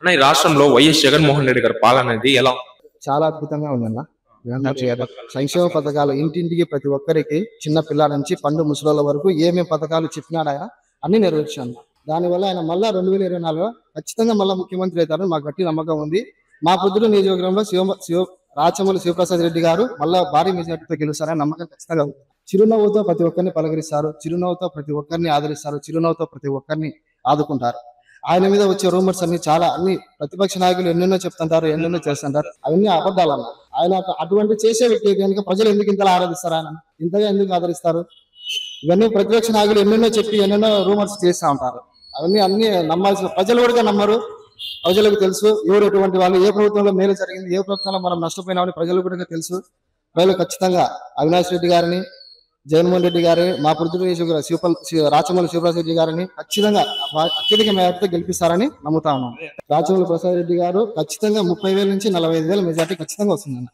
అన్న, ఈ రాష్ట్రంలో వైఎస్ జగన్మోహన్ రెడ్డి గారి పాలన అనేది ఎలా ఉంది? చాలా అద్భుతంగా ఉందన్న. సంక్షేమ పథకాలు ఇంటింటికి ప్రతి ఒక్కరికి, చిన్న పిల్లల నుంచి పండు ముసలోళ్ళ వరకు ఏమేమి పథకాలు చెప్పినాడు ఆయన అన్ని నెరవేర్చాను. దానివల్ల ఆయన మళ్ళా 2024లో ఖచ్చితంగా మళ్ళా ముఖ్యమంత్రి అవుతారని మాకు గట్టి నమ్మకం ఉంది. మా పొద్దున నియోజకవర్గంలో రాచమల్లి శివప్రసాద్ రెడ్డి గారు మళ్ళా భారీ మెజార్టీతో గెలుస్తారని నమ్మకం ఖచ్చితంగా ఉంది. చిరునవ్వుతో ప్రతి ఒక్కరిని పలకరిస్తారు, చిరునవ్వుతో ప్రతి ఒక్కరిని ఆదరిస్తారు, చిరునవ్వుతో ప్రతి ఒక్కరిని ఆదుకుంటారు. ఆయన మీద వచ్చే రూమర్స్ అన్ని ప్రతిపక్ష నాయకులు ఎన్నెన్నో చెప్తుంటారు, ఎన్నెన్నో చేస్తుంటారు. అవన్నీ అబద్ధాలన్న. ఆయన అటువంటి చేసే వ్యక్తి కనుక ప్రజలు ఎందుకు ఇంతలా ఆరాధిస్తారు? ఆయన ఇంతగా ఎందుకు ఆదరిస్తారు? ఇవన్నీ ప్రతిపక్ష నాయకులు ఎన్నెన్నో చెప్పి ఎన్నెన్నో రూమర్స్ చేస్తూ ఉంటారు. అన్ని నమ్మాల్సిన, ప్రజలు కూడా నమ్మరు. ప్రజలకు తెలుసు ఎవరు ఎటువంటి వాళ్ళు, ఏ ప్రభుత్వంలో మేలు జరిగింది, ఏ ప్రభుత్వంలో మనం నష్టపోయినామని ప్రజలకు కూడా తెలుసు. ప్రజలు ఖచ్చితంగా అవినాష్ రెడ్డి గారిని, జగన్మోహన్ రెడ్డి గారిని, మా పురుషుడు రాచమల్లి శివప్రసాద్ రెడ్డి గారిని ఖచ్చితంగా అత్యధిక మెజార్టీతో గెలిపిస్తారని నమ్ముతా ఉన్నాం. రాచమల్లి ప్రసాద్ రెడ్డి గారు ఖచ్చితంగా 30,000 నుంచి 45,000 మెజార్టీ ఖచ్చితంగా వస్తుందన్న.